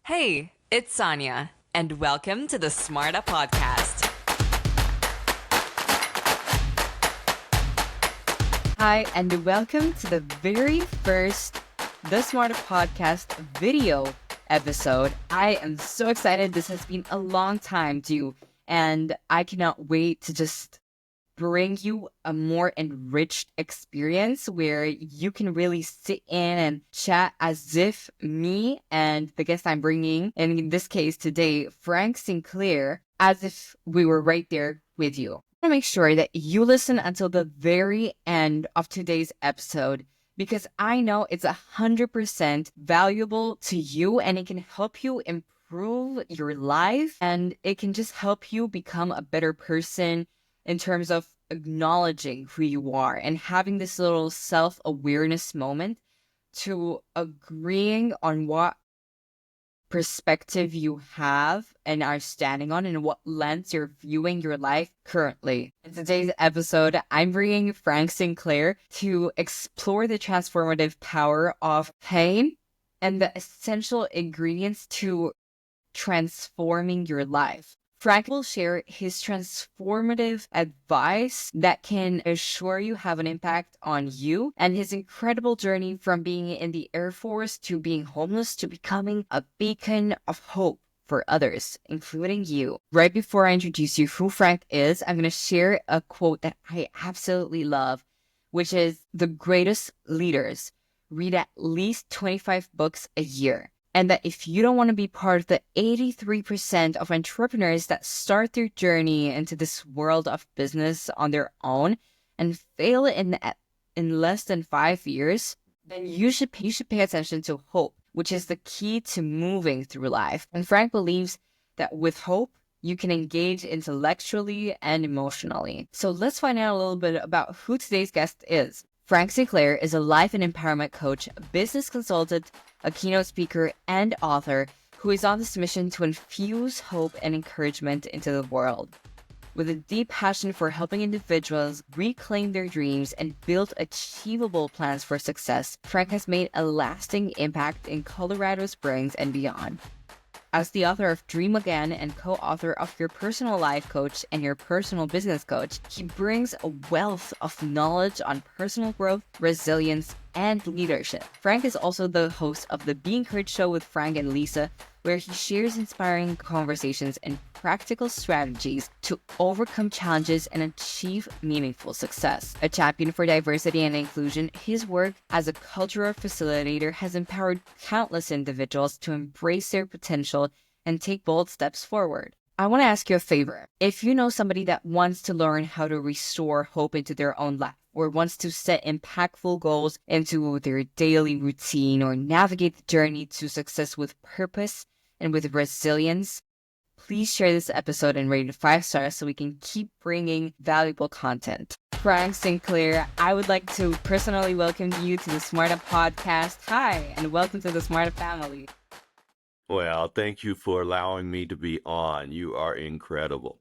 Hey, it's Sonia, and welcome to the Smarta Podcast. Hi, and welcome to the very first The Smarter Podcast video episode. I am so excited. This has been a long time due, and I cannot wait to just bring you a more enriched experience where you can really sit in and chat as if me and the guest I'm bringing, and in this case today, Frank Sinclair, as if we were right there with you. I want to make sure that you listen until the very end of today's episode because I know it's 100% valuable to you and it can help you improve your life and it can just help you become a better person in terms of acknowledging who you are and having this little self-awareness moment to agreeing on what perspective you have and are standing on and what lens you're viewing your life currently. In today's episode, I'm bringing Frank Sinclair to explore the transformative power of pain and the essential ingredients to transforming your life. Frank will share his transformative advice that can assure you have an impact on you and his incredible journey from being in the Airforce to being homeless to becoming a beacon of hope for others, including you. Right before I introduce you who Frank is, I'm going to share a quote that I absolutely love, which is the greatest leaders read at least 25 books a year. And that if you don't want to be part of the 83% of entrepreneurs that start their journey into this world of business on their own and fail in less than 5 years, then you should pay attention to hope, which is the key to moving through life. And Frank believes that with hope, you can engage intellectually and emotionally. So let's find out a little bit about who today's guest is. Frank Sinclair is a life and empowerment coach, business consultant, a keynote speaker, and author who is on this mission to infuse hope and encouragement into the world. With a deep passion for helping individuals reclaim their dreams and build achievable plans for success, Frank has made a lasting impact in Colorado Springs and beyond. As the author of Dream Again and co-author of Your Personal Life Coach and Your Personal Business Coach, he brings a wealth of knowledge on personal growth, resilience, and leadership. Frank is also the host of the Be Encouraged Show with Frank and Lisa, where he shares inspiring conversations and practical strategies to overcome challenges and achieve meaningful success. A champion for diversity and inclusion, his work as a cultural facilitator has empowered countless individuals to embrace their potential and take bold steps forward. I want to ask you a favor. If you know somebody that wants to learn how to restore hope into their own life, or wants to set impactful goals into their daily routine or navigate the journey to success with purpose and with resilience, please share this episode and rate it 5 stars so we can keep bringing valuable content. Frank Sinclair, I would like to personally welcome you to the Smarta Podcast. Hi, and welcome to the Smarta family. Well, thank you for allowing me to be on. You are incredible.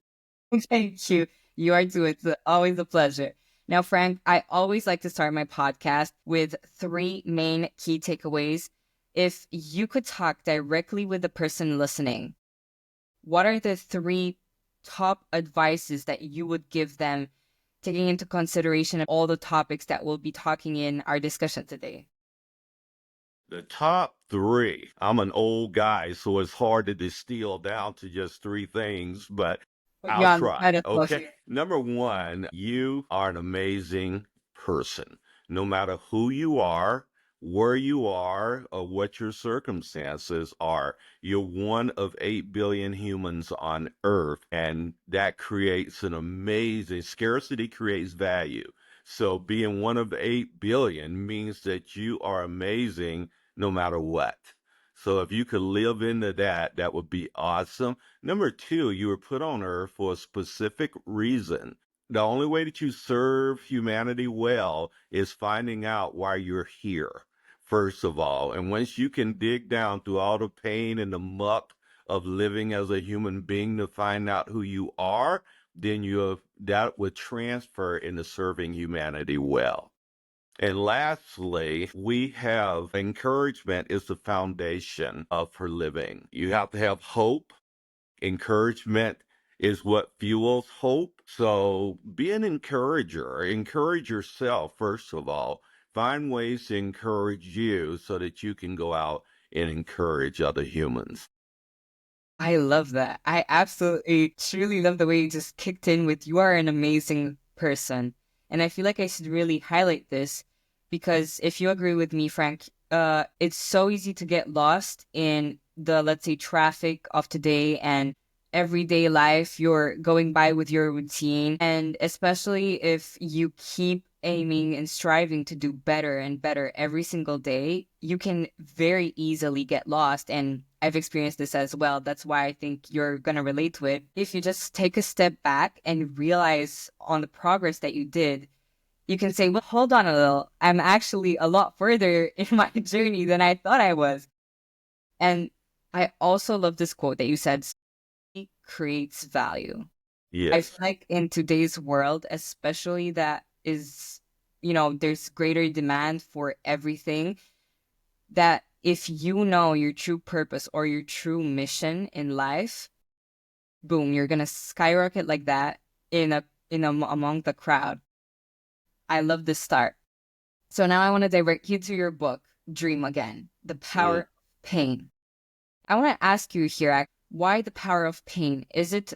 Thank you. You are too. It's always a pleasure. Now, Frank, I always like to start my podcast with 3 main key takeaways. If you could talk directly with the person listening, what are the 3 top advices that you would give them, taking into consideration all the topics that we'll be talking in our discussion today? The top 3. I'm an old guy, so it's hard to distill down to just 3 things, but I'll Yeah, try. might as well. Okay. Number 1, you are an amazing person. No matter who you are, where you are, or what your circumstances are, you're one of 8 billion humans on Earth, and that creates an amazing scarcity creates value. So being one of 8 billion means that you are amazing no matter what. So if you could live into that, that would be awesome. Number 2, you were put on earth for a specific reason. The only way that you serve humanity well is finding out why you're here, first of all. And once you can dig down through all the pain and the muck of living as a human being to find out who you are, then that would transfer into serving humanity well. And lastly, we have encouragement is the foundation of her living. You have to have hope. Encouragement is what fuels hope. So be an encourager. Encourage yourself, first of all. Find ways to encourage you so that you can go out and encourage other humans. I love that. I absolutely, truly love the way you just kicked in with you are an amazing person. And I feel like I should really highlight this because if you agree with me, Frank, it's so easy to get lost in the, let's say, traffic of today and everyday life you're going by with your routine. And especially if you keep aiming and striving to do better and better every single day, you can very easily get lost. And I've experienced this as well. That's why I think you're going to relate to it. If you just take a step back and realize on the progress that you did, you can say, well, hold on a little. I'm actually a lot further in my journey than I thought I was. And I also love this quote that you said, "Speed creates value." I Yes. feel like in today's world, especially that is, there's greater demand for everything, that if you know your true purpose or your true mission in life, boom, you're gonna skyrocket like that among the crowd. I love this start. So now I want to direct you to your book, Dream Again: The Power Mm. of Pain. I want to ask you here, why the power of pain? Is it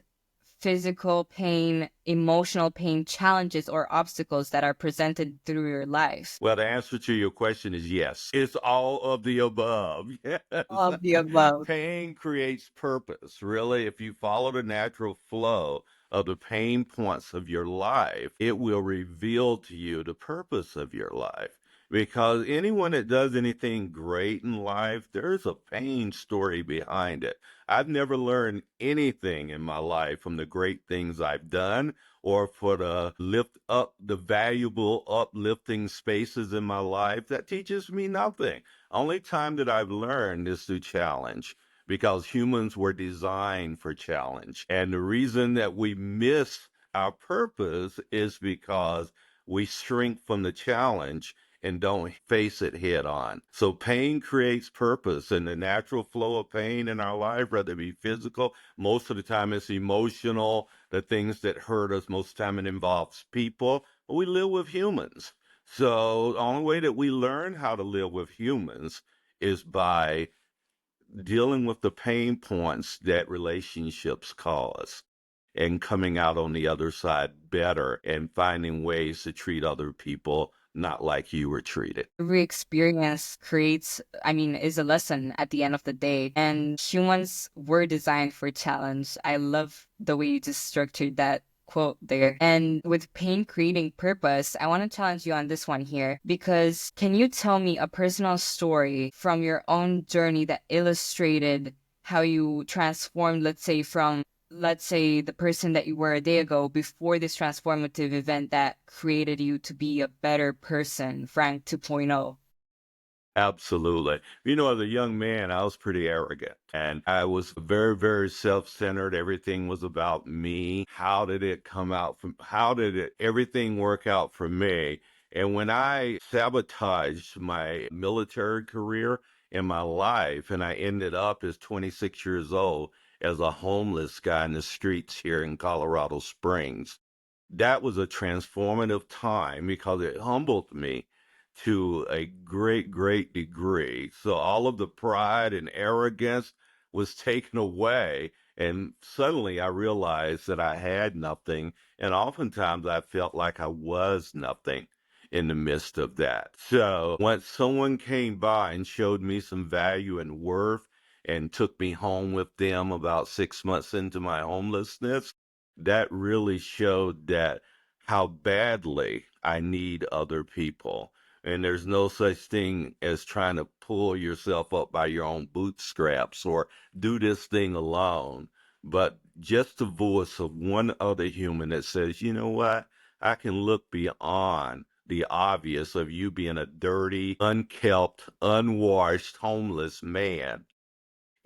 physical pain, emotional pain, challenges, or obstacles that are presented through your life? Well, the answer to your question is yes. It's all of the above. Yes. All of the above. Pain creates purpose. Really, if you follow the natural flow of the pain points of your life, it will reveal to you the purpose of your life. Because anyone that does anything great in life, there's a pain story behind it. I've never learned anything in my life from the great things I've done or for the lift up the valuable uplifting spaces in my life. That teaches me nothing. Only time that I've learned is through challenge, because humans were designed for challenge. And the reason that we miss our purpose is because we shrink from the challenge and don't face it head on. So pain creates purpose, and the natural flow of pain in our life, whether it be physical, most of the time it's emotional, the things that hurt us, most of the time it involves people. But we live with humans. So the only way that we learn how to live with humans is by dealing with the pain points that relationships cause and coming out on the other side better and finding ways to treat other people not like you were treated. Every experience is a lesson at the end of the day. And humans were designed for challenge. I love the way you just structured that quote there. And with pain creating purpose, I want to challenge you on this one here, because can you tell me a personal story from your own journey that illustrated how you transformed, let's say the person that you were a day ago before this transformative event that created you to be a better person, Frank 2.0? Absolutely. You know, as a young man, I was pretty arrogant and I was very, very self-centered. Everything was about me. How did everything work out for me? And when I sabotaged my military career in my life, and I ended up as 26 years old as a homeless guy in the streets here in Colorado Springs, that was a transformative time because it humbled me to a great, great degree. So all of the pride and arrogance was taken away. And suddenly I realized that I had nothing. And oftentimes I felt like I was nothing in the midst of that. So once someone came by and showed me some value and worth and took me home with them about 6 months into my homelessness, that really showed that how badly I need other people. And there's no such thing as trying to pull yourself up by your own bootstraps or do this thing alone. But just the voice of one other human that says, you know what? I can look beyond the obvious of you being a dirty, unkempt, unwashed, homeless man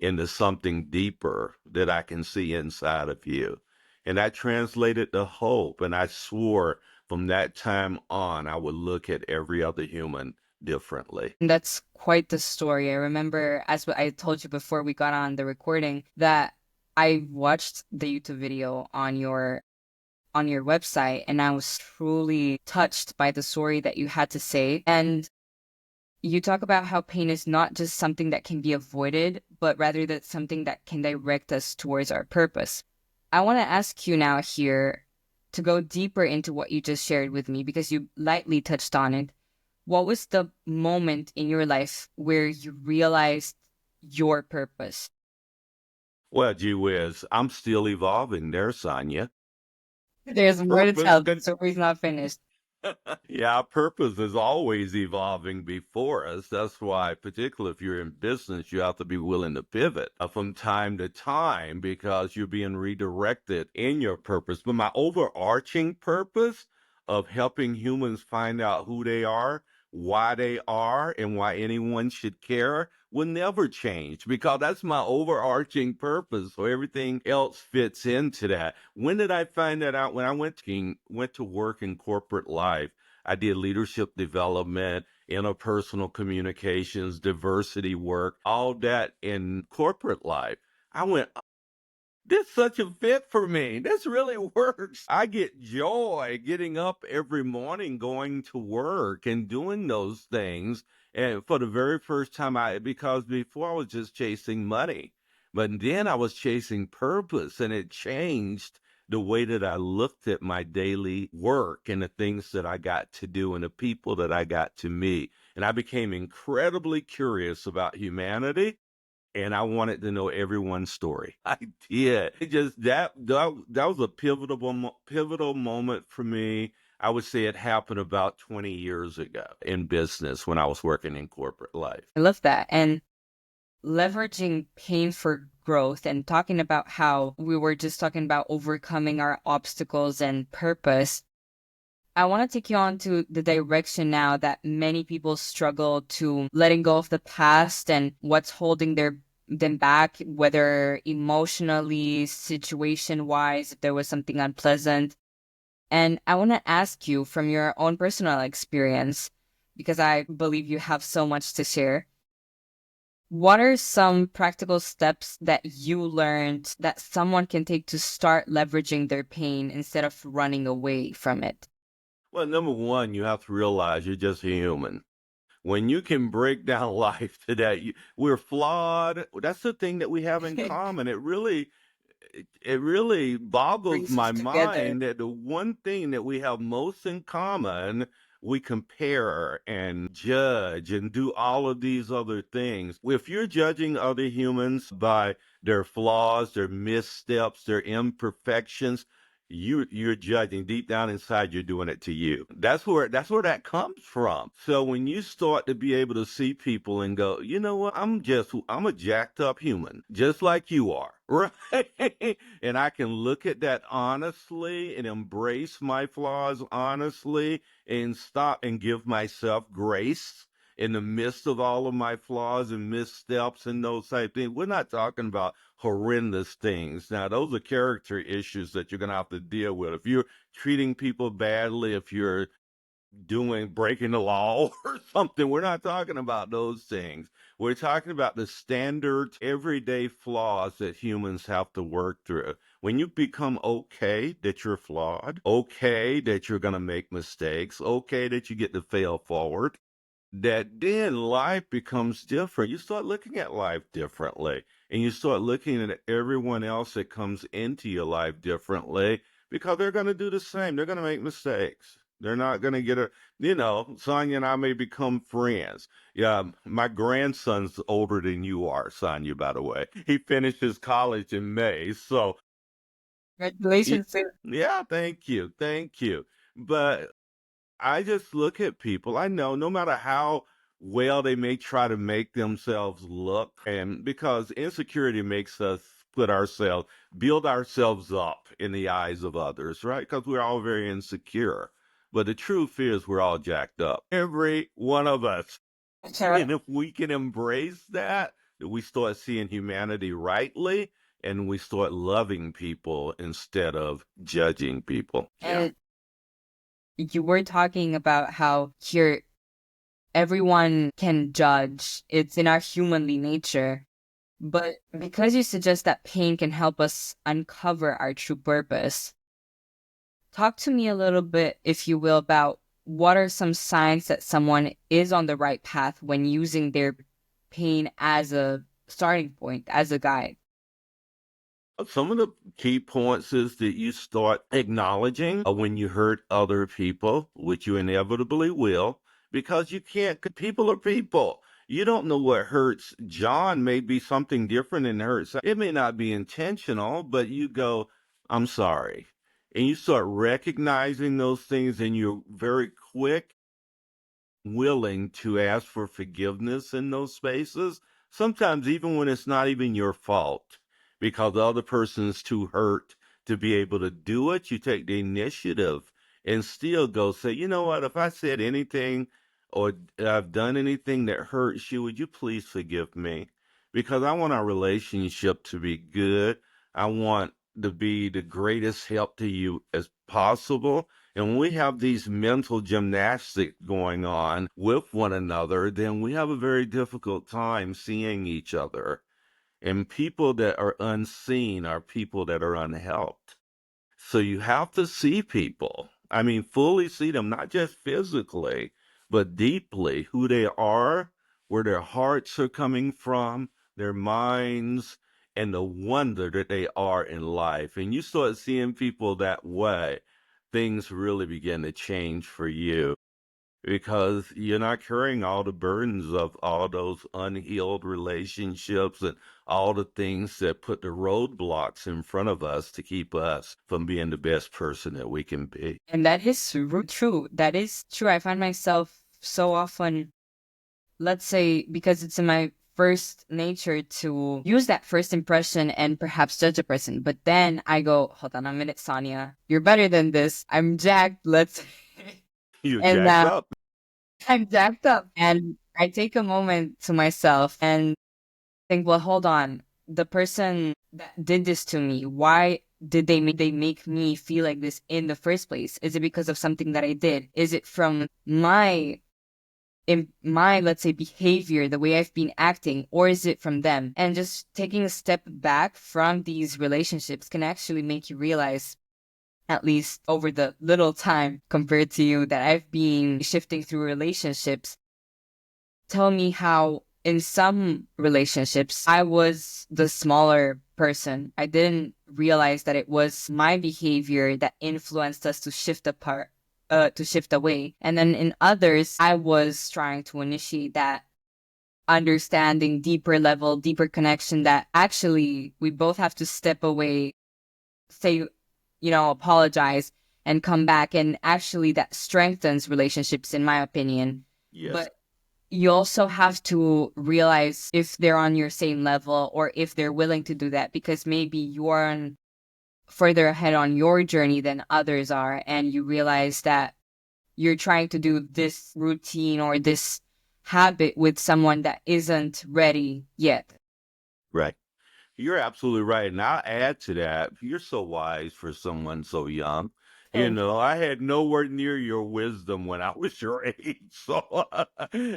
into something deeper that I can see inside of you. And I translated to hope. And I swore From that time on, I would look at every other human differently. And that's quite the story. I remember, as I told you before we got on the recording, that I watched the YouTube video on your website, and I was truly touched by the story that you had to say. And you talk about how pain is not just something that can be avoided, but rather that's something that can direct us towards our purpose. I want to ask you now here to go deeper into what you just shared with me because you lightly touched on it. What was the moment in your life where you realized your purpose? Well, gee whiz, I'm still evolving there, Sonia. There's more to Purpose tell. The story's not finished. Yeah, purpose is always evolving before us. That's why, particularly if you're in business, you have to be willing to pivot from time to time because you're being redirected in your purpose. But my overarching purpose of helping humans find out who they are, and why anyone should care will never change because that's my overarching purpose. So everything else fits into that. When did I find that out? When I went to work in corporate life, I did leadership development, interpersonal communications, diversity work, all that in corporate life. I went, this such a fit for me. This really works. I get joy getting up every morning, going to work and doing those things. And for the very first time, because before I was just chasing money, but then I was chasing purpose, and it changed the way that I looked at my daily work and the things that I got to do and the people that I got to meet. And I became incredibly curious about humanity, and I wanted to know everyone's story. I did. It just that was a pivotal moment for me. I would say it happened about 20 years ago in business when I was working in corporate life. I love that. And leveraging pain for growth and talking about how we were just talking about overcoming our obstacles and purpose. I want to take you on to the direction now that many people struggle to letting go of the past and what's holding them back, whether emotionally, situation wise, if there was something unpleasant. And I want to ask you from your own personal experience, because I believe you have so much to share. What are some practical steps that you learned that someone can take to start leveraging their pain instead of running away from it? Well, number one, you have to realize you're just a human. When you can break down life to that, we're flawed. That's the thing that we have in common. It really boggles Brings us my together. mind that the one thing that we have most in common, we compare and judge and do all of these other things. If you're judging other humans by their flaws, their missteps, their imperfections, you're judging deep down inside. You're doing it to you. That's where that comes from. So when you start to be able to see people and go, you know what, I'm a jacked up human just like you are, right? And I can look at that honestly and embrace my flaws honestly and stop and give myself grace in the midst of all of my flaws and missteps and those type things. We're not talking about horrendous things. Now, those are character issues that you're going to have to deal with. If you're treating people badly, if you're breaking the law or something, we're not talking about those things. We're talking about the standard everyday flaws that humans have to work through. When you become okay that you're flawed, okay that you're going to make mistakes, okay that you get to fail forward, that then life becomes different. You start looking at life differently, and you start looking at everyone else that comes into your life differently because they're going to do the same. They're going to make mistakes. They're not going to get Sonia and I may become friends. Yeah, my grandson's older than you are, Sonia, by the way. He finishes college in May. So, Congratulations, sis. yeah, thank you. Thank you. But I just look at people. I know no matter how well they may try to make themselves look, and because insecurity makes us build ourselves up in the eyes of others, right? Because we're all very insecure. But the truth is, we're all jacked up. Every one of us. And if we can embrace that, we start seeing humanity rightly and we start loving people instead of judging people. Yeah. And you were talking about how here everyone can judge. It's in our humanly nature. But because you suggest that pain can help us uncover our true purpose, talk to me a little bit, if you will, about what are some signs that someone is on the right path when using their pain as a starting point, as a guide. Some of the key points is that you start acknowledging when you hurt other people, which you inevitably will, because you can't, people are people. You don't know what hurts John may be something different than hurts. It may not be intentional, but you go, I'm sorry. And you start recognizing those things and you're very quick willing to ask for forgiveness in those spaces, sometimes even when it's not even your fault, because the other person's too hurt to be able to do it. You take the initiative and still go say, you know what, if I said anything or I've done anything that hurts you, would you please forgive me? Because I want our relationship to be good. I want to be the greatest help to you as possible. And when we have these mental gymnastics going on with one another, then we have a very difficult time seeing each other. And people that are unseen are people that are unhelped. So you have to see people. I mean, fully see them, not just physically, but deeply, who they are, where their hearts are coming from, their minds, and the wonder that they are in life. And you start seeing people that way, things really begin to change for you because you're not carrying all the burdens of all those unhealed relationships and all the things that put the roadblocks in front of us to keep us from being the best person that we can be. And that is true. That is true. I find myself so often, let's say, because it's in my first nature to use that first impression and perhaps judge a person. But then I go, hold on a minute, Sonia, you're better than this. I'm jacked. Let's. You're And jacked up. I'm jacked up. And I take a moment to myself and think, well, hold on. The person that did this to me, why did they make me feel like this in the first place? Is it because of something that I did? Is it from my, let's say, behavior, the way I've been acting, or is it from them? And just taking a step back from these relationships can actually make you realize, at least over the little time compared to you that I've been shifting through relationships, tell me how in some relationships I was the smaller person. I didn't realize that it was my behavior that influenced us to shift apart, to shift away. And then in others, I was trying to initiate that understanding, deeper level, deeper connection that actually we both have to step away, say, apologize and come back. And actually that strengthens relationships, in my opinion. Yes. But you also have to realize if they're on your same level or if they're willing to do that, because maybe you're further ahead on your journey than others are. And you realize that you're trying to do this routine or this habit with someone that isn't ready yet. Right. You're absolutely right. And I'll add to that, you're so wise for someone so young. Thank I had nowhere near your wisdom when I was your age. So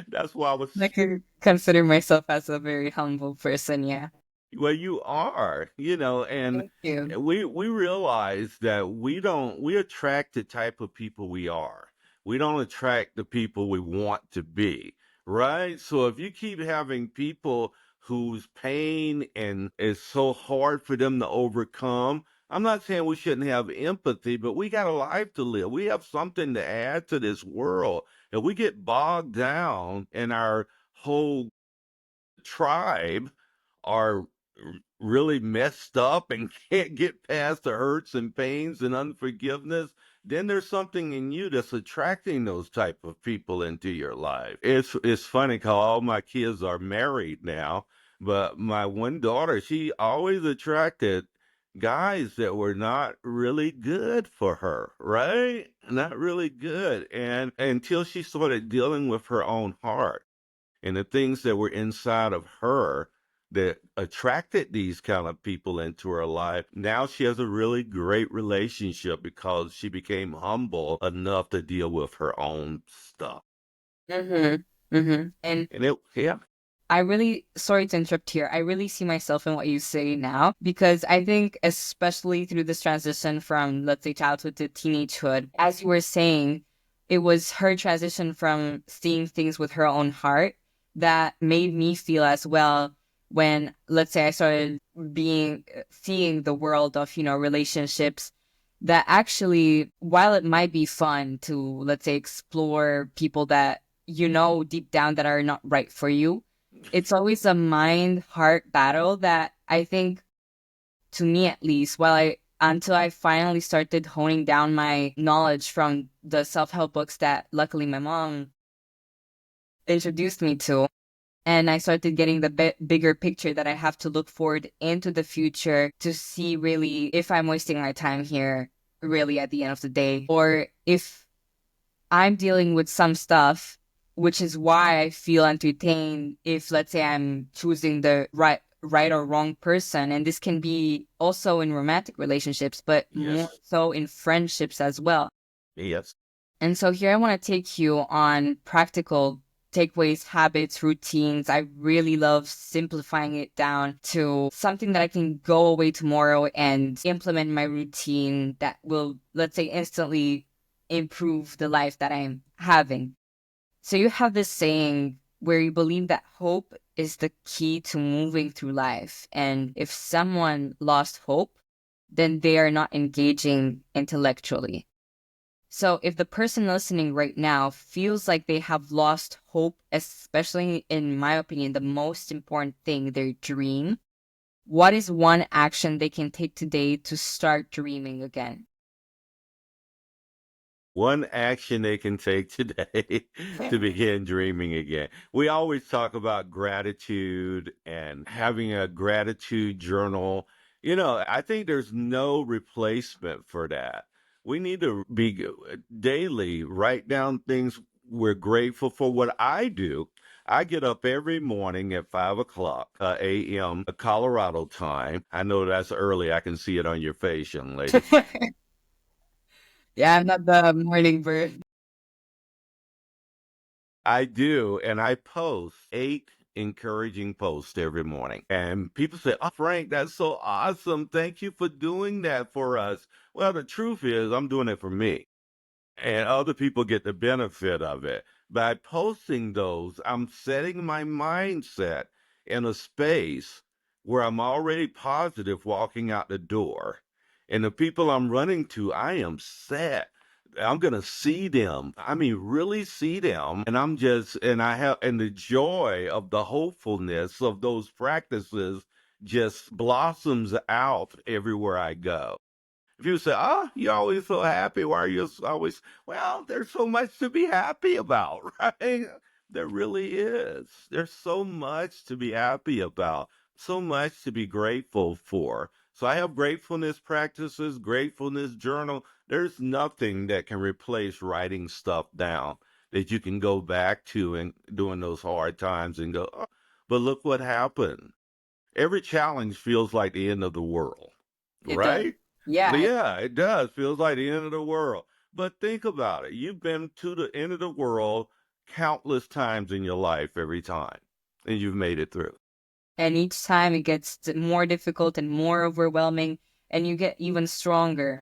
that's why I was. I could consider myself as a very humble person. Yeah. Well, you are, and Thank you. we realize that we attract the type of people we are. We don't attract the people we want to be, right? So if you keep having people whose pain and is so hard for them to overcome, I'm not saying we shouldn't have empathy, but we got a life to live. We have something to add to this world. If we get bogged down in our whole tribe are really messed up and can't get past the hurts and pains and unforgiveness, then there's something in you that's attracting those type of people into your life. It's funny because all my kids are married now, but my one daughter, she always attracted guys that were not really good for her, right? Not really good. And until she started dealing with her own heart and the things that were inside of her, that attracted these kind of people into her life. Now she has a really great relationship because she became humble enough to deal with her own stuff. Mm-hmm. Mm-hmm. And And it, yeah, I really, sorry to interrupt here. I really see myself in what you say now because I think, especially through this transition from, let's say, childhood to teenagehood, as you were saying, it was her transition from seeing things with her own heart that made me feel as well when, let's say, I started seeing the world of, relationships that actually, while it might be fun to, let's say, explore people that deep down that are not right for you, it's always a mind heart battle that I think, to me at least, until I finally started honing down my knowledge from the self-help books that luckily my mom introduced me to, and I started getting the bigger picture that I have to look forward into the future to see really if I'm wasting my time here really at the end of the day, or if I'm dealing with some stuff, which is why I feel entertained if, let's say, I'm choosing the right or wrong person. And this can be also in romantic relationships, but more yes, so in friendships as well. yes. And so here I want to take you on practical takeaways, habits, routines. I really love simplifying it down to something that I can go away tomorrow and implement in my routine that will, let's say, instantly improve the life that I'm having. So you have this saying where you believe that hope is the key to moving through life. And if someone lost hope, then they are not engaging intellectually. So if the person listening right now feels like they have lost hope, especially in my opinion, the most important thing, their dream, what is one action they can take today to start dreaming again? One action they can take today to begin dreaming again. We always talk about gratitude and having a gratitude journal. I think there's no replacement for that. We need to be daily write down things we're grateful for. What I do, I get up every morning at 5 o'clock a.m. Colorado time. I know that's early. I can see it on your face, young lady. Yeah, I'm not the morning bird. I do, and I post 8 encouraging posts every morning. And people say, "Oh, Frank, that's so awesome. Thank you for doing that for us." Well, the truth is, I'm doing it for me, and other people get the benefit of it. By posting those, I'm setting my mindset in a space where I'm already positive walking out the door. And the people I'm running to, I am set. I'm going to see them. I mean, really see them. And and the joy of the hopefulness of those practices just blossoms out everywhere I go. If you say, "Oh, you're always so happy. Why are you always?" Well, there's so much to be happy about, right? There really is. There's so much to be happy about, so much to be grateful for. So I have gratefulness practices, gratefulness journal. There's nothing that can replace writing stuff down that you can go back to and during those hard times and go, "Oh, but look what happened." Every challenge feels like the end of the world, It does. right? Yeah. Yeah, it does. Feels like the end of the world. But think about it. You've been to the end of the world countless times in your life every time, and you've made it through. And each time it gets more difficult and more overwhelming, and you get even stronger.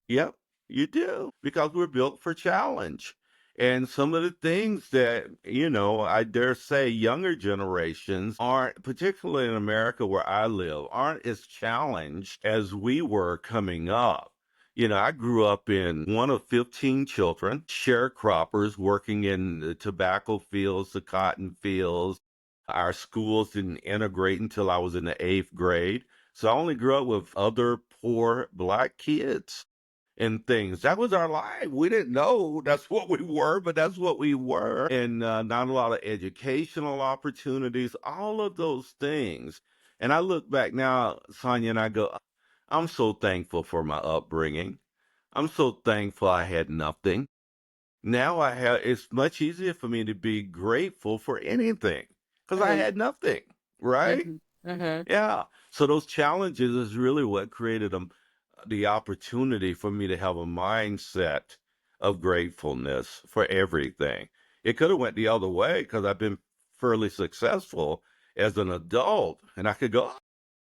Yep, you do, because we're built for challenge. And some of the things that, I dare say younger generations aren't, particularly in America where I live, aren't as challenged as we were coming up. I grew up in one of 15 children, sharecroppers working in the tobacco fields, the cotton fields. Our schools didn't integrate until I was in the eighth grade. So I only grew up with other poor Black kids and things. That was our life. We didn't know that's what we were, but that's what we were. And not a lot of educational opportunities, all of those things. And I look back now, Sonia, and I go, I'm so thankful for my upbringing. I'm so thankful I had nothing. Now it's much easier for me to be grateful for anything because I Mhm. had nothing, right? Mm-hmm. Yeah. So those challenges is really what created the opportunity for me to have a mindset of gratefulness for everything. It could have went the other way because I've been fairly successful as an adult, and I could go,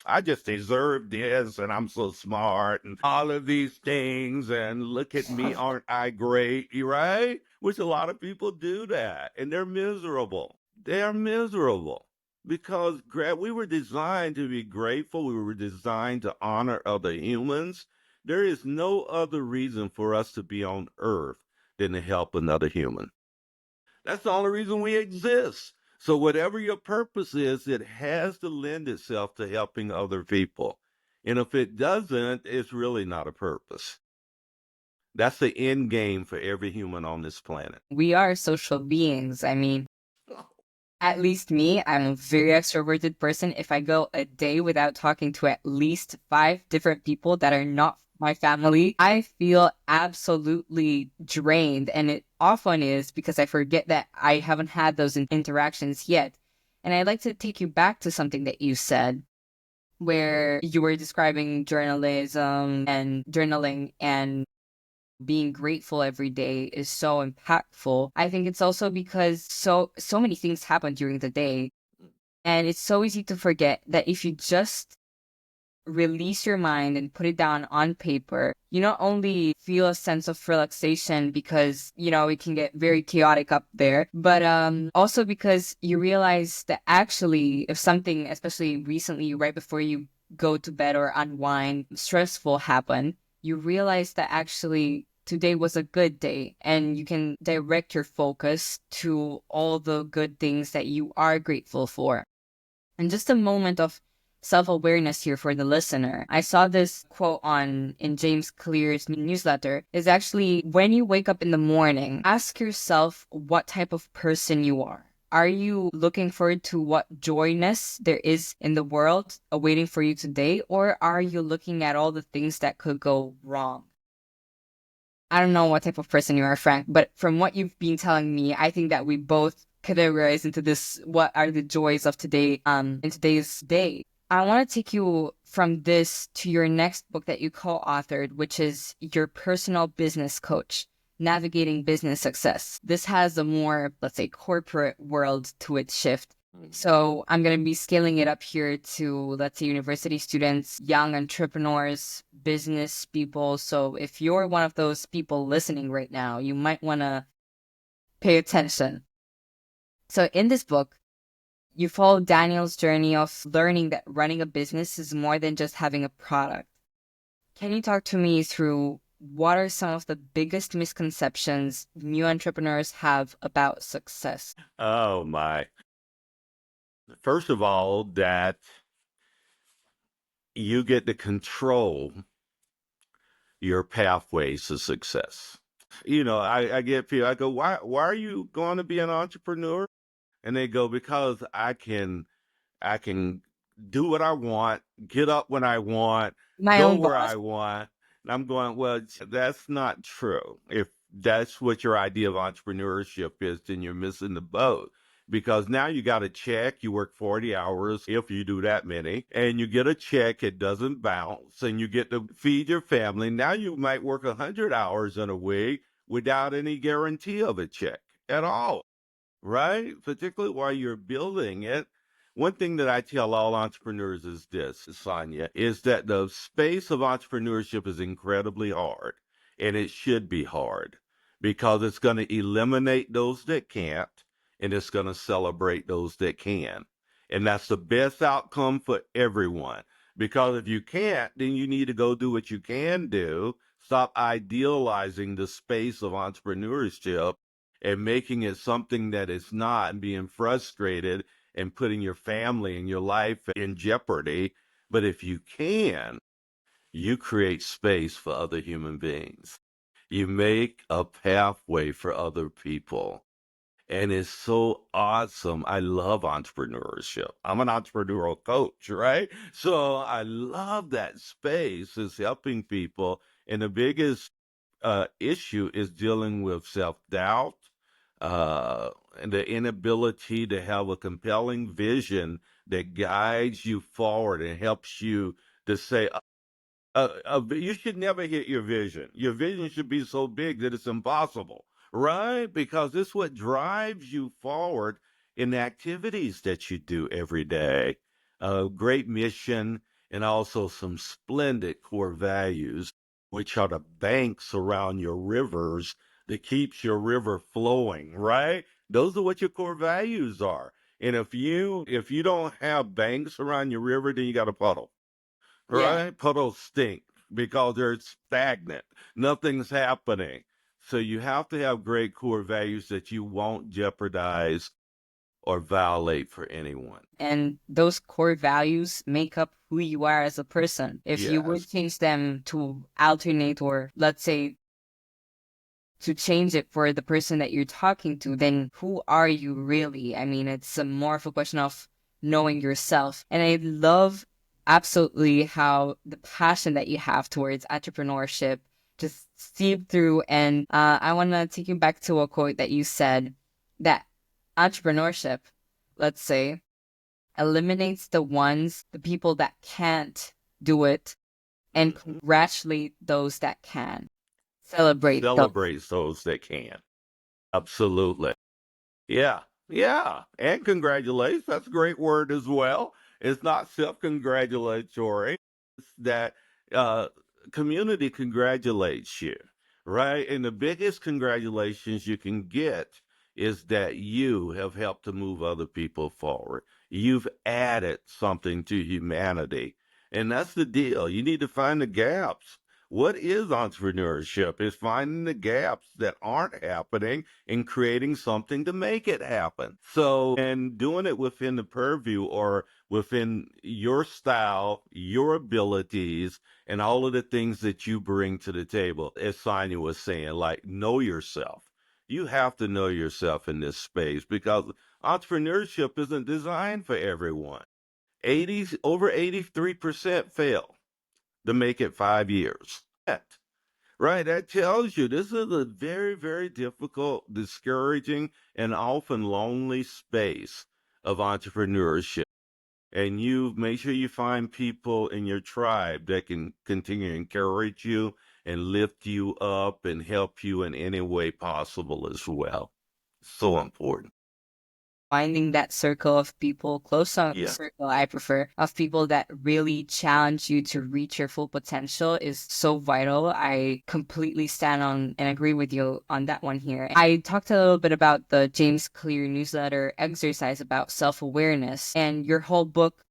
I just deserve this, and I'm so smart, and all of these things, and look at me, aren't I great? You right? Which a lot of people do that, and they're miserable. They are miserable because we were designed to be grateful. We were designed to honor other humans. There is no other reason for us to be on earth than to help another human. That's the only reason we exist. So whatever your purpose is, it has to lend itself to helping other people. And if it doesn't, it's really not a purpose. That's the end game for every human on this planet. We are social beings. I mean, at least me, I'm a very extroverted person. If I go a day without talking to at least 5 different people that are not my family, I feel absolutely drained. And it often is because I forget that I haven't had those interactions yet. And I'd like to take you back to something that you said where you were describing journaling and being grateful every day is so impactful. I think it's also because so many things happen during the day, and it's so easy to forget that if you just release your mind and put it down on paper, you not only feel a sense of relaxation because, it can get very chaotic up there, but also because you realize that actually if something, especially recently right before you go to bed or unwind, stressful happen, you realize that actually today was a good day and you can direct your focus to all the good things that you are grateful for. And just a moment of self-awareness here for the listener. I saw this quote in James Clear's newsletter is actually when you wake up in the morning, ask yourself what type of person you are. Are you looking forward to what joyness there is in the world awaiting for you today, or are you looking at all the things that could go wrong? I don't know what type of person you are, Frank, but from what you've been telling me, I think that we both categorize into this, what are the joys of today, in today's day. I want to take you from this to your next book that you co-authored, which is Your Personal Business Coach, Navigating Business Success. This has a more, let's say, corporate world to its shift. So I'm going to be scaling it up here to, let's say, university students, young entrepreneurs, business people. So if you're one of those people listening right now, you might want to pay attention. So in this book, you follow Daniel's journey of learning that running a business is more than just having a product. Can you talk to me through what are some of the biggest misconceptions new entrepreneurs have about success? Oh my. First of all, that you get to control your pathways to success. I get people, I go, why are you going to be an entrepreneur? And they go, because I can do what I want, get up when I want, My go own where boss. I want. And I'm going, well, that's not true. If that's what your idea of entrepreneurship is, then you're missing the boat. Because now you got a check, you work 40 hours, if you do that many, and you get a check, it doesn't bounce, and you get to feed your family. Now you might work 100 hours in a week without any guarantee of a check at all, right? Particularly while you're building it. One thing that I tell all entrepreneurs is this, Sonia, is that the space of entrepreneurship is incredibly hard, and it should be hard because it's going to eliminate those that can't, and it's going to celebrate those that can. And that's the best outcome for everyone. Because if you can't, then you need to go do what you can do. Stop idealizing the space of entrepreneurship and making it something that it's not and being frustrated and putting your family and your life in jeopardy. But if you can, you create space for other human beings. You make a pathway for other people. And it's so awesome. I love entrepreneurship. I'm an entrepreneurial coach, right? So I love that space is helping people. And the biggest issue is dealing with self-doubt, and the inability to have a compelling vision that guides you forward and helps you to say, you should never hit your vision. Your vision should be so big that it's impossible, right? Because it's what drives you forward in the activities that you do every day. A great mission and also some splendid core values, which are the banks around your rivers that keeps your river flowing, right? Those are what your core values are. And if you don't have banks around your river, then you got a puddle. Yeah. Right? Puddles stink because they're stagnant. Nothing's happening. So you have to have great core values that you won't jeopardize or violate for anyone. And those core values make up who you are as a person. If you would Yes. change them to alternate, or let's say to change it for the person that you're talking to, then who are you really? I mean, it's more of a question of knowing yourself. And I love absolutely how the passion that you have towards entrepreneurship just seep through. And I want to take you back to a quote that you said, that entrepreneurship, let's say, eliminates the people that can't do it, and Mhm. congratulate those that can. Celebrate those. Celebrates those that can. Absolutely. Yeah, yeah. And congratulations. That's a great word as well. It's not self-congratulatory. It's that uh, community congratulates you, right? And the biggest congratulations you can get is that you have helped to move other people forward. You've added something to humanity. And that's the deal. You need to find the gaps. What is entrepreneurship? It's finding the gaps that aren't happening and creating something to make it happen. So, and doing it within the purview or within your style, your abilities, and all of the things that you bring to the table. As Sonia was saying, like, know yourself. You have to know yourself in this space because entrepreneurship isn't designed for everyone. 80, over 83% fail to make it 5 years. Right, that tells you this is a very, very difficult, discouraging, and often lonely space of entrepreneurship. And you make sure you find people in your tribe that can continue to encourage you and lift you up and help you in any way possible as well. So important. Finding that circle of people, close Yeah. circle, I prefer, of people that really challenge you to reach your full potential is so vital. I completely stand on and agree with you on that one here. I talked a little bit about the James Clear newsletter exercise about self-awareness, and your whole book's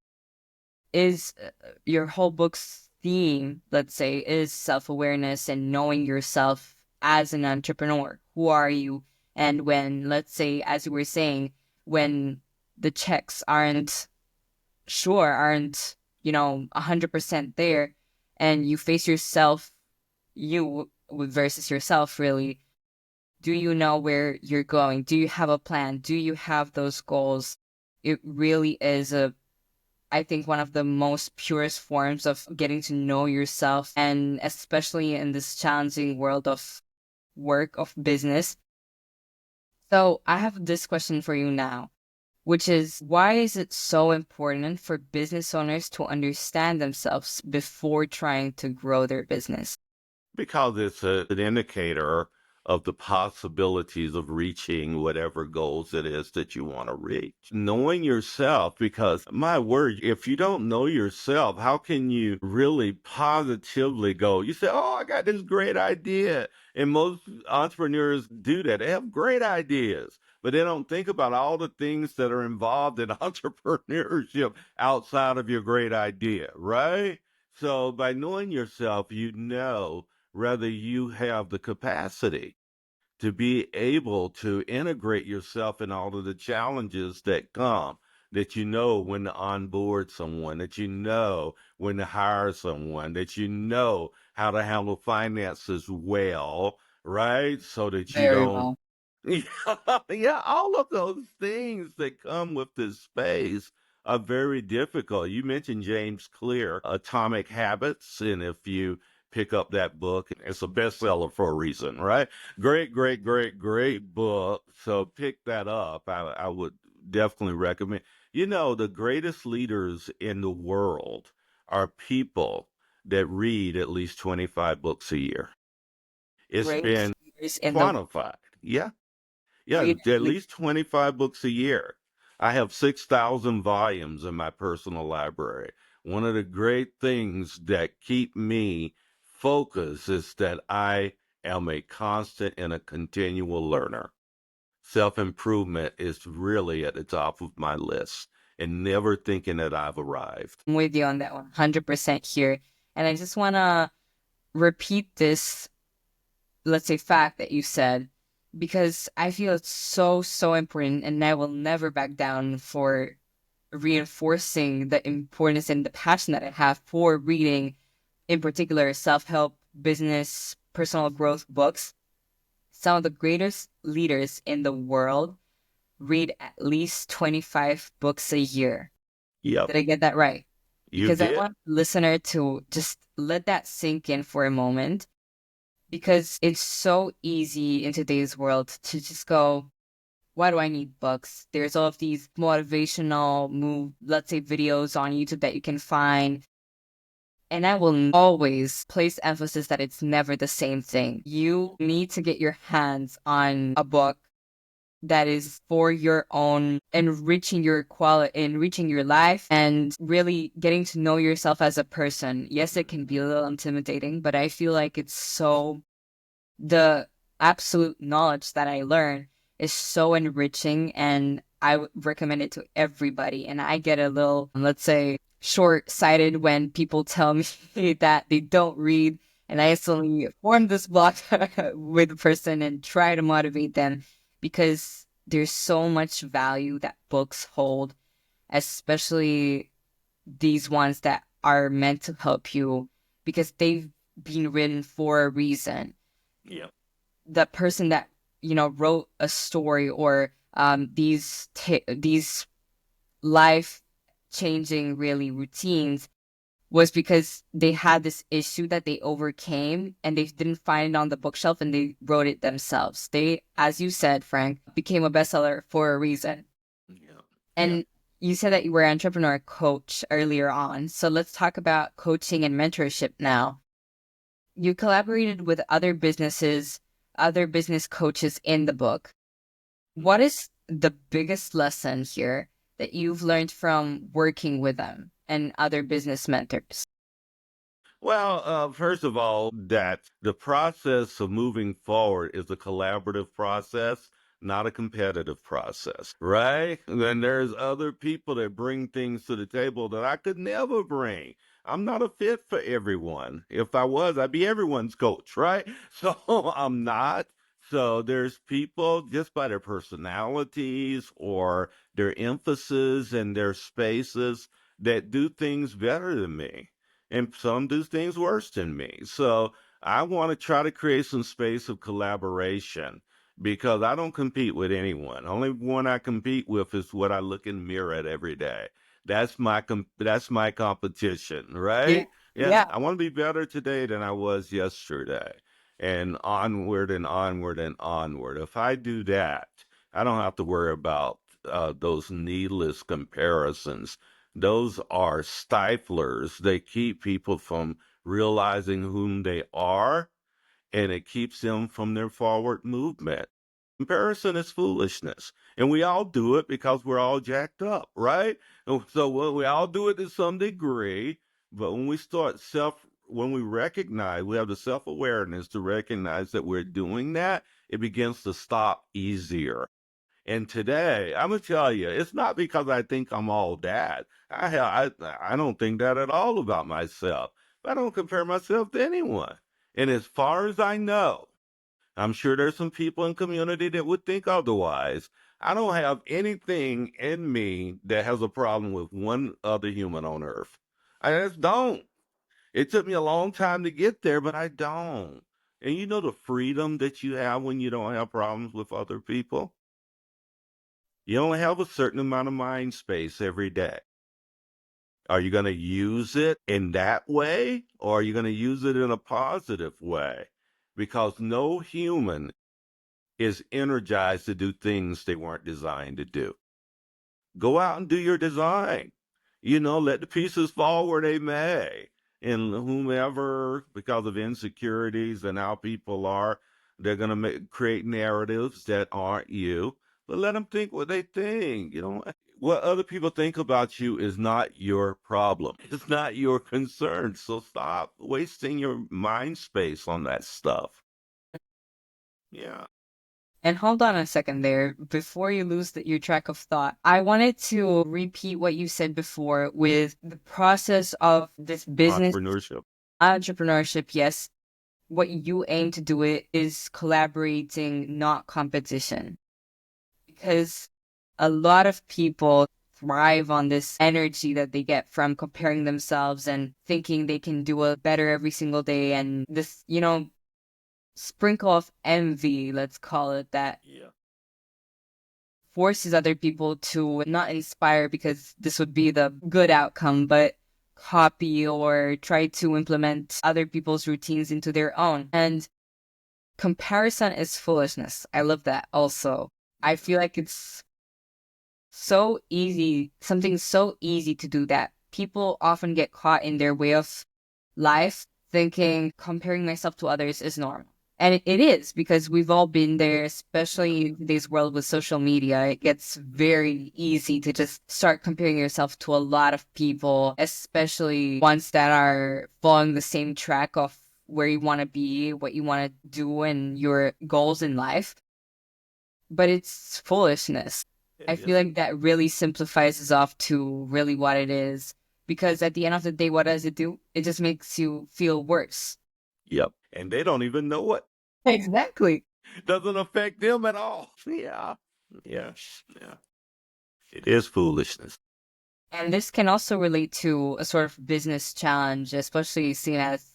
theme, let's say, is self-awareness and knowing yourself as an entrepreneur. Who are you? And when, let's say, as you were saying, when the checks aren't, 100% there, and you face yourself, you versus yourself, really, do you know where you're going? Do you have a plan? Do you have those goals? It really is I think one of the most purest forms of getting to know yourself, and especially in this challenging world of work, of business. So I have this question for you now, which is, why is it so important for business owners to understand themselves before trying to grow their business? Because it's an indicator of the possibilities of reaching whatever goals it is that you want to reach. Knowing yourself, because my word, if you don't know yourself, how can you really positively go? You say, oh, I got this great idea. And most entrepreneurs do that. They have great ideas, but they don't think about all the things that are involved in entrepreneurship outside of your great idea, right? So by knowing yourself, you know whether you have the capacity to be able to integrate yourself in all of the challenges that come, that you know when to onboard someone, that you know when to hire someone, that you know how to handle finances well, right? So that you Very don't well. yeah, yeah, all of those things that come with this space are very difficult. You mentioned James Clear, Atomic Habits, and if you pick up that book, it's a bestseller for a reason, right? Great, great, great, great book. So pick that up. I would definitely recommend. You know, the greatest leaders in the world are people that read at least 25 books a year. It's Greatest been leaders in the quantified. Yeah. Yeah, read at at least. least 25 books a year. I have 6,000 volumes in my personal library. One of the great things that keep me focused is that I am a constant and a continual learner. Self-improvement is really at the top of my list and never thinking that I've arrived. I'm with you on that 100% here. And I just want to repeat this, let's say, fact that you said, because I feel it's so, so important. And I will never back down for reinforcing the importance and the passion that I have for reading, in particular, self help, business, personal growth books. Some of the greatest leaders in the world read at least 25 books a year. Yep, Did I get that right? you Because I did. want the listener to just let that sink in for a moment, because it's so easy in today's world to just go, why do I need books? There's all of these motivational let's say videos on YouTube that you can find. And I will always place emphasis that it's never the same thing. You need to get your hands on a book that is for your own enriching your life and really getting to know yourself as a person. Yes, it can be a little intimidating, but I feel like the absolute knowledge that I learn is so enriching, and I would recommend it to everybody. And I get a little, let's say, short-sighted when people tell me that they don't read, and I instantly form this block with a person and try to motivate them, because there's so much value that books hold, especially these ones that are meant to help you, because they've been written for a reason. Yep. The person that wrote a story, or these life changing really routines, was because they had this issue that they overcame and they didn't find it on the bookshelf and they wrote it themselves. They, as you said, Frank, became a bestseller for a reason. Yep. Yep. And you said that you were an entrepreneur coach earlier on, so let's talk about coaching and mentorship now. You collaborated with other business coaches in the book. What is the biggest lesson here that you've learned from working with them and other business mentors? Well, first of all, that the process of moving forward is a collaborative process, not a competitive process, right? And then there's other people that bring things to the table that I could never bring. I'm not a fit for everyone. If I was, I'd be everyone's coach, right? So I'm not. So there's people just by their personalities or their emphasis and their spaces that do things better than me, and some do things worse than me. So I want to try to create some space of collaboration because I don't compete with anyone. Only one I compete with is what I look in the mirror at every day. That's my competition, Yeah. right? Yeah, Yeah. I want to be better today than I was yesterday, and onward and onward and onward. If I do that, I don't have to worry about those needless comparisons. Those are stiflers. They keep people from realizing whom they are, and it keeps them from their forward movement. Comparison is foolishness. And we all do it because we're all jacked up, right? And so well, we all do it to some degree. But when we recognize, we have the self awareness to recognize that we're doing that, it begins to stop easier. And today, I'm gonna tell you, it's not because I think I'm all that. I don't think that at all about myself. I don't compare myself to anyone. And as far as I know, I'm sure there's some people in community that would think otherwise. I don't have anything in me that has a problem with one other human on earth. I just don't. It took me a long time to get there, but I don't. And you know the freedom that you have when you don't have problems with other people? You only have a certain amount of mind space every day. Are you going to use it in that way, or are you going to use it in a positive way? Because no human is energized to do things they weren't designed to do. Go out and do your design. Let the pieces fall where they may. And whomever, because of insecurities and how people are, they're going to create narratives that aren't you. But let them think what they think. What other people think about you is not your problem. It's not your concern. So stop wasting your mind space on that stuff. Yeah. And hold on a second there. Before you lose your track of thought, I wanted to repeat what you said before with the process of this business Entrepreneurship. entrepreneurship. Yes, what you aim to do it is collaborating, not competition. Because a lot of people thrive on this energy that they get from comparing themselves and thinking they can do it better every single day. And this, sprinkle of envy, let's call it that, Yeah. forces other people to not inspire because this would be the good outcome, but copy or try to implement other people's routines into their own. And comparison is foolishness. I love that also. I feel like it's so easy, something so easy to do that. People often get caught in their way of life thinking comparing myself to others is normal. And it is, because we've all been there, especially in today's world with social media. It gets very easy to just start comparing yourself to a lot of people, especially ones that are following the same track of where you want to be, what you want to do, and your goals in life. But it's foolishness. I feel like that really simplifies us off to really what it is. Because at the end of the day, what does it do? It just makes you feel worse. Yep. And they don't even know it. Exactly. Doesn't affect them at all. Yeah. Yeah. Yeah. It is foolishness. And this can also relate to a sort of business challenge, especially seeing as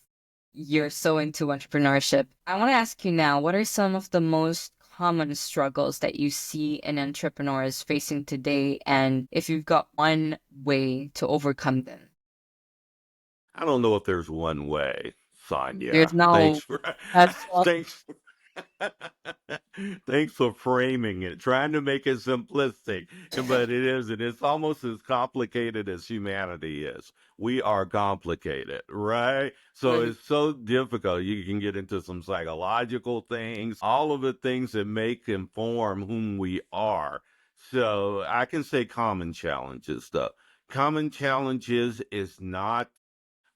you're so into entrepreneurship. I want to ask you now, what are some of the most common struggles that you see in entrepreneurs facing today? And if you've got one way to overcome them? I don't know if there's one way, There's Sonia. no, that's all. Thanks thanks for framing it, trying to make it simplistic, but it isn't. It's almost as complicated as humanity is. We are complicated, right? So it's so difficult. You can get into some psychological things, all of the things that make and form whom we are. So I can say common challenges, though. Common challenges is not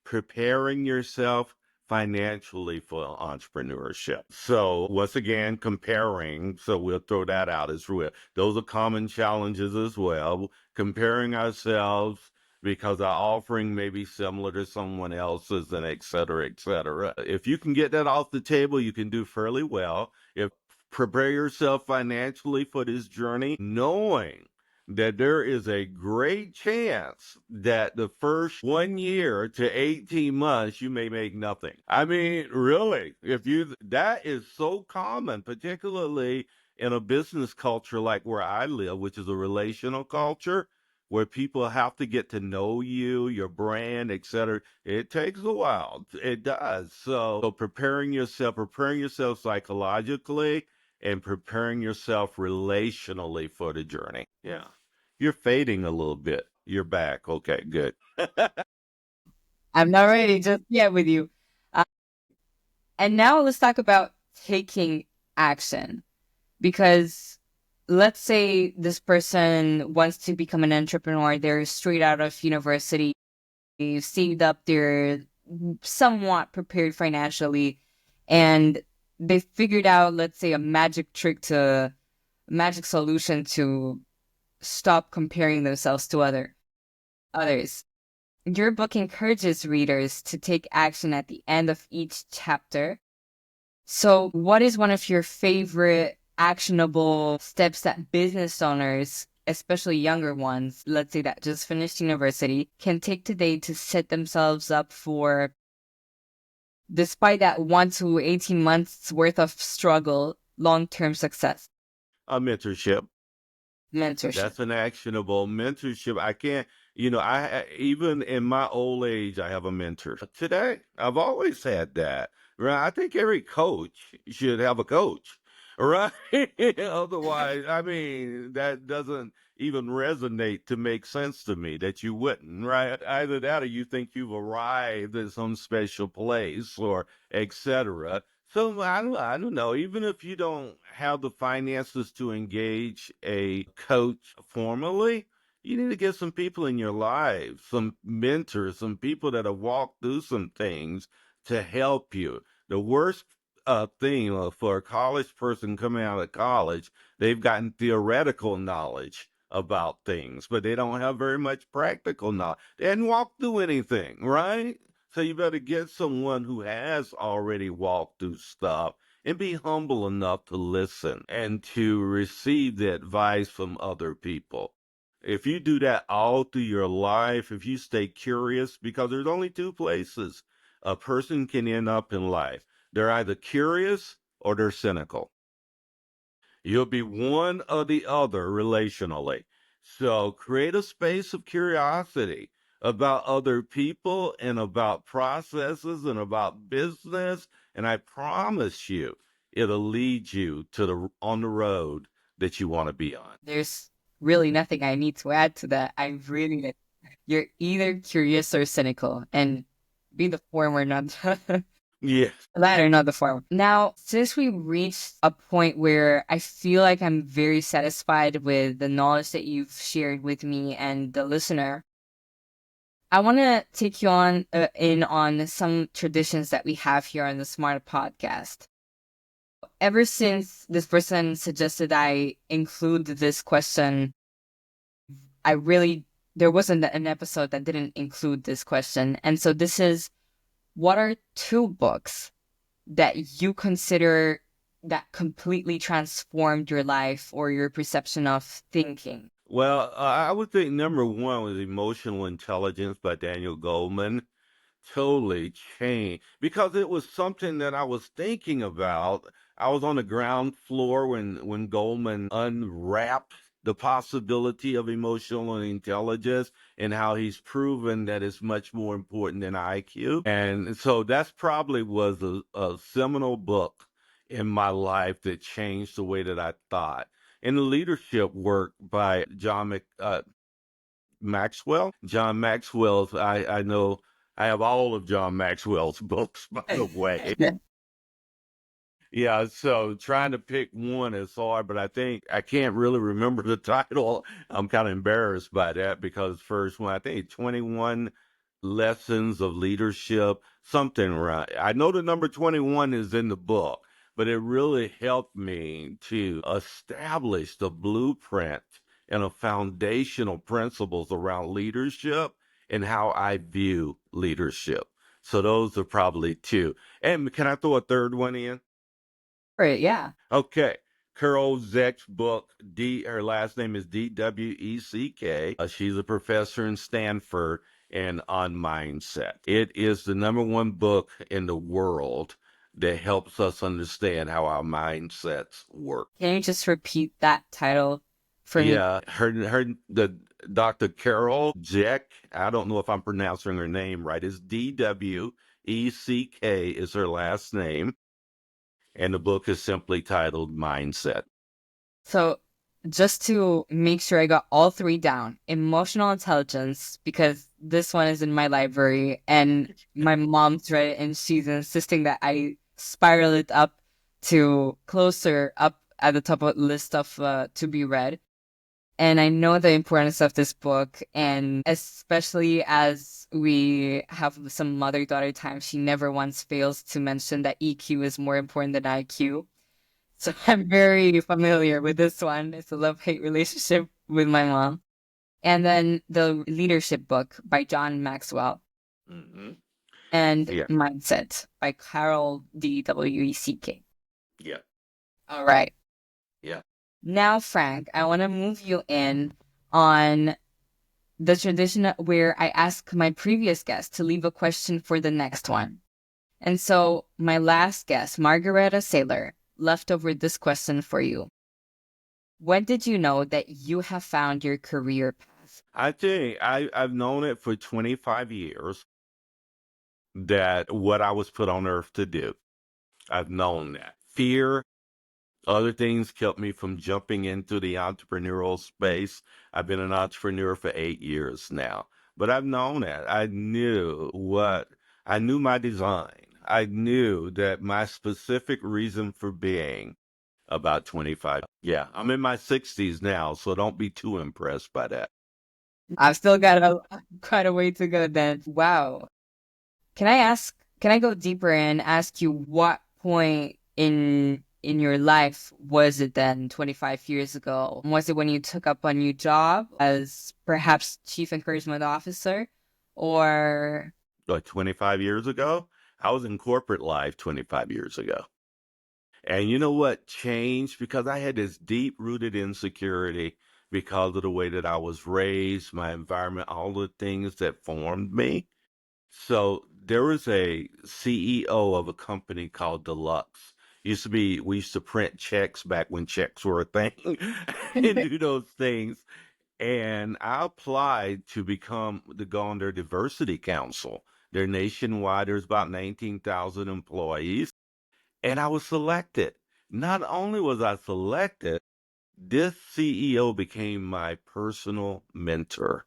preparing yourself financially for entrepreneurship. So once again, comparing, so we'll throw that out as well. Those are common challenges as well. Comparing ourselves because our offering may be similar to someone else's and et cetera, et cetera. If you can get that off the table, you can do fairly well. If prepare yourself financially for this journey, knowing that there is a great chance that the first 1 year to 18 months you may make nothing. I mean, really, that is so common, particularly in a business culture like where I live, which is a relational culture where people have to get to know you, your brand, etc. It takes a while. It does. So preparing yourself psychologically and preparing yourself relationally for the journey. Yeah. You're fading a little bit. You're back. Okay, good. I'm not ready just yet with you. Uh, and now let's talk about taking action. Because let's say this person wants to become an entrepreneur, they're straight out of university, saved up, they're somewhat prepared financially, and they figured out, let's say, a magic solution to stop comparing themselves to others. Your book encourages readers to take action at the end of each chapter. So what is one of your favorite actionable steps that business owners, especially younger ones, let's say that just finished university, can take today to set themselves up for, despite that 1 to 18 months worth of struggle, long-term success? A mentorship. Mentorship. That's an actionable mentorship. I can't, even in my old age, I have a mentor. Today, I've always had that, right? I think every coach should have a coach, right? Otherwise, I mean, that doesn't, even resonate to make sense to me, that you wouldn't, right? Either that or you think you've arrived at some special place or etc. So I don't know. Even if you don't have the finances to engage a coach formally, you need to get some people in your life, some mentors, some people that have walked through some things to help you. The worst thing for a college person coming out of college, they've gotten theoretical knowledge about things, but they don't have very much practical knowledge. They hadn't walked through anything, right? So you better get someone who has already walked through stuff and be humble enough to listen and to receive the advice from other people. If you do that all through your life, if you stay curious, because there's only two places a person can end up in life. They're either curious or they're cynical. You'll be one or the other relationally. So create a space of curiosity about other people and about processes and about business. And I promise you, it'll lead you to on the road that you want to be on. There's really nothing I need to add to that. You're either curious or cynical, and be the former, not the Yes. latter, not the former. Now, since we reached a point where I feel like I'm very satisfied with the knowledge that you've shared with me and the listener, I want to take you in on some traditions that we have here on the Smart Podcast. Ever since this person suggested I include this question, there wasn't an episode that didn't include this question. And so this is, what are two books that you consider that completely transformed your life or your perception of thinking? Well, I would think number one was Emotional Intelligence by Daniel Goleman. Totally changed because it was something that I was thinking about. I was on the ground floor when Goldman unwrapped the possibility of emotional intelligence and how he's proven that it's much more important than IQ. And so that's probably was a seminal book in my life that changed the way that I thought. And the leadership work by Maxwell. John Maxwell's, I know I have all of John Maxwell's books, by the way. Yeah, so trying to pick one is hard, but I think I can't really remember the title. I'm kind of embarrassed by that because first one, I think 21 Lessons of Leadership, something right. I know the number 21 is in the book, but it really helped me to establish the blueprint and a foundational principles around leadership and how I view leadership. So those are probably two. And can I throw a third one in? Right, yeah. Okay. Carol Zeck's book, her last name is Dweck. She's a professor in Stanford and on mindset. It is the number one book in the world that helps us understand how our mindsets work. Can you just repeat that title for me? Yeah, the Dr. Carol Zeck, I don't know if I'm pronouncing her name right. It's Dweck is her last name. And the book is simply titled Mindset. So just to make sure I got all three down, emotional intelligence, because this one is in my library and my mom's read it and she's insisting that I spiral it up to closer up at the top of the list of to be read. And I know the importance of this book, and especially as we have some mother-daughter time, she never once fails to mention that EQ is more important than IQ. So I'm very familiar with this one. It's a love-hate relationship with my mom. And then the leadership book by John Maxwell. Mm-hmm. And Yeah. Mindset by Carol Dweck. Yeah. All right. Yeah. Now, Frank, I want to move you in on the tradition where I ask my previous guest to leave a question for the next one. And so my last guest, Margareta Saylor, left over this question for you. When did you know that you have found your career path? I think I've known it for 25 years that what I was put on earth to do. I've known that. Fear Other things kept me from jumping into the entrepreneurial space. I've been an entrepreneur for 8 years now, but I've known that. I knew my design. I knew that my specific reason for being about 25. Yeah, I'm in my 60s now, so don't be too impressed by that. I've still got quite a way to go then. Wow. Can I go deeper and ask you what point in your life was it then 25 years ago? Was it when you took up a new job as perhaps chief encouragement officer or Like 25 years ago, I was in corporate life 25 years ago. And you know what changed? Because I had this deep rooted insecurity because of the way that I was raised, my environment, all the things that formed me. So there was a CEO of a company called Deluxe. We used to print checks back when checks were a thing and do those things. And I applied to go on their diversity council. They're nationwide. There's about 19,000 employees. And I was selected. Not only was I selected, this CEO became my personal mentor.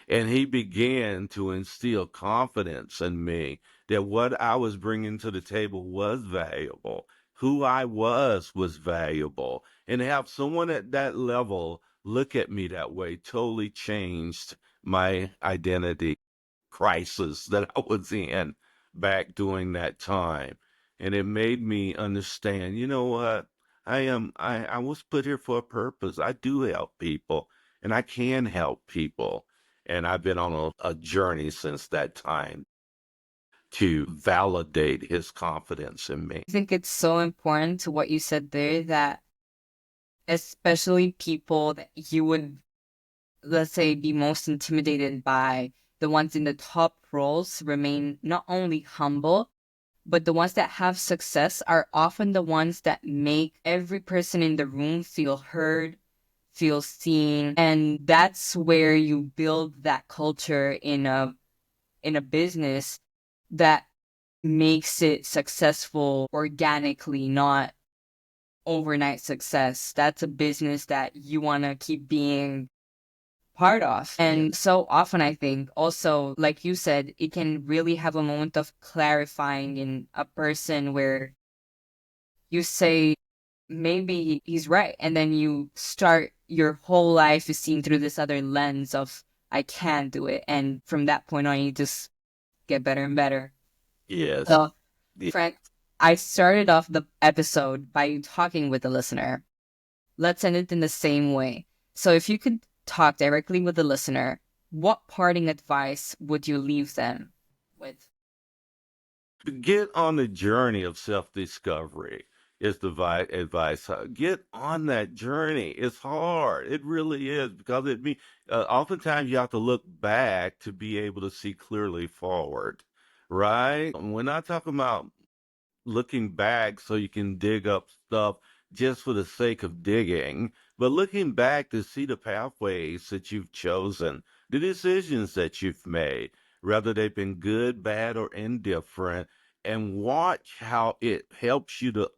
And he began to instill confidence in me that what I was bringing to the table was valuable. Who I was valuable. And to have someone at that level look at me that way totally changed my identity crisis that I was in back during that time. And it made me understand, you know what? I was put here for a purpose. I do help people and I can help people. And I've been on a journey since that time to validate his confidence in me. I think it's so important to what you said there that especially people that you would, let's say, be most intimidated by, the ones in the top roles remain not only humble, but the ones that have success are often the ones that make every person in the room feel heard, feel seen, and that's where you build that culture in a business that makes it successful organically, not overnight success. That's a business that you want to keep being part of. And so often, I think also, like you said, it can really have a moment of clarifying in a person where you say, maybe he's right. And then you start your whole life is seen through this other lens of, I can do it. And from that point on, you just get better and better. Yes. So, Frank, I started off the episode by you talking with the listener. Let's end it in the same way. So if you could talk directly with the listener, what parting advice would you leave them with? Get on the journey of self-discovery is the advice. Get on that journey. It's hard. It really is because oftentimes you have to look back to be able to see clearly forward, right? We're not talking about looking back so you can dig up stuff just for the sake of digging, but looking back to see the pathways that you've chosen, the decisions that you've made, whether they've been good, bad, or indifferent, and watch how it helps you to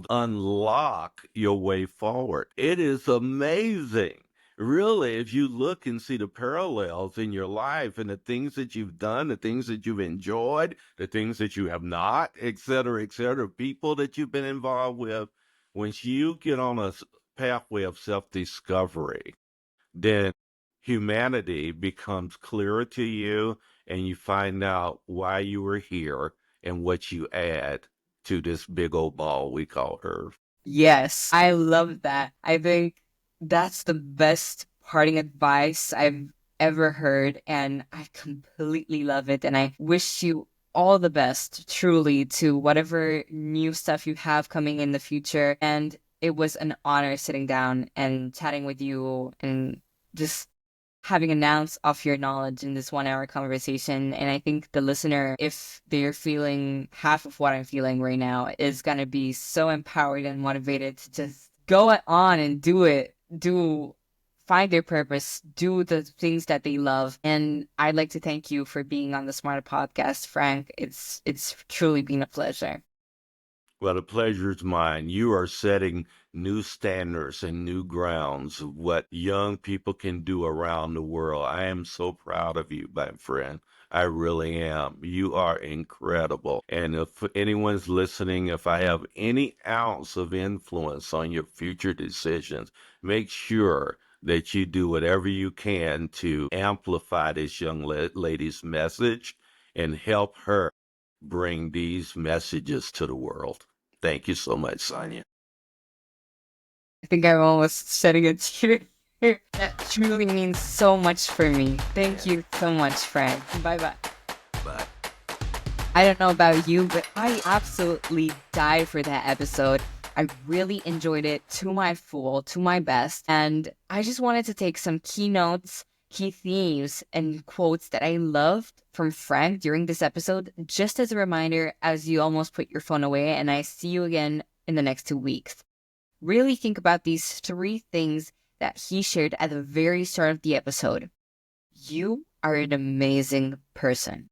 unlock your way forward. It is amazing. Really, if you look and see the parallels in your life and the things that you've done, the things that you've enjoyed, the things that you have not, et cetera, people that you've been involved with, once you get on a pathway of self-discovery, then humanity becomes clearer to you and you find out why you were here and what you add to this big old ball we call Earth. Yes, I love that. I think that's the best parting advice I've ever heard, and I completely love it. And I wish you all the best, truly, to whatever new stuff you have coming in the future. And it was an honor sitting down and chatting with you and just having an ounce of your knowledge in this 1 hour conversation. And I think the listener, if they're feeling half of what I'm feeling right now, is going to be so empowered and motivated to just go on and do it, find their purpose, do the things that they love. And I'd like to thank you for being on the Smarter Podcast, Frank. It's truly been a pleasure. Well, the pleasure's mine. You are setting new standards and new grounds of what young people can do around the world. I am so proud of you, my friend. I really am. You are incredible. And if anyone's listening, if I have any ounce of influence on your future decisions, make sure that you do whatever you can to amplify this young lady's message and help her bring these messages to the world. Thank you so much, Sonia. I think I'm almost shedding a tear. That truly means so much for me. Thank you so much, Frank. Bye-bye. Bye. I don't know about you, but I absolutely died for that episode. I really enjoyed it to my full, to my best. And I just wanted to take some keynotes, key themes, and quotes that I loved from Frank during this episode, just as a reminder as you almost put your phone away and I see you again in the next 2 weeks. Really think about these 3 things that he shared at the very start of the episode. You are an amazing person.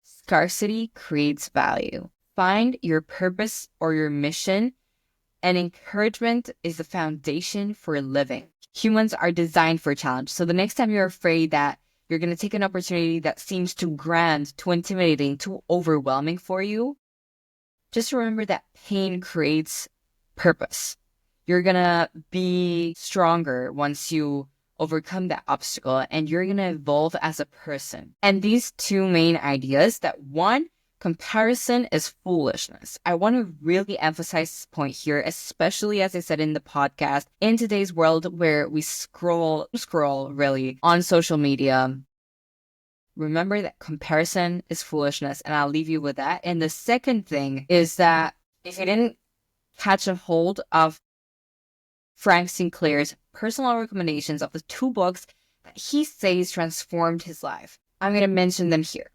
Scarcity creates value. Find your purpose or your mission, and encouragement is the foundation for living. Humans are designed for challenge. So the next time you're afraid that you're going to take an opportunity that seems too grand, too intimidating, too overwhelming for you, just remember that pain creates purpose. You're going to be stronger once you overcome that obstacle, and you're going to evolve as a person. And these 2 main ideas, that one, comparison is foolishness. I want to really emphasize this point here, especially as I said in the podcast, in today's world where we scroll really on social media. Remember that comparison is foolishness, and I'll leave you with that. And the second thing is that if you didn't catch a hold of Frank Sinclair's personal recommendations of the 2 books that he says transformed his life, I'm going to mention them here.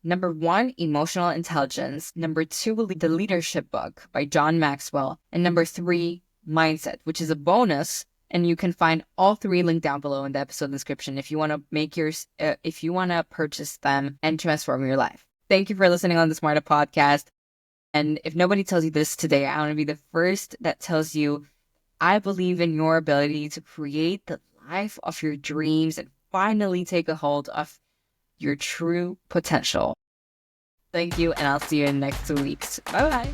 Number 1, Emotional Intelligence. Number 2, The Leadership Book by John Maxwell. And number 3, Mindset, which is a bonus. And you can find all 3 linked down below in the episode description if you want to purchase them and transform your life. Thank you for listening on the Smarter Podcast. And if nobody tells you this today, I want to be the first that tells you I believe in your ability to create the life of your dreams and finally take a hold of your true potential. Thank you, and I'll see you in the next 2 weeks. Bye-bye.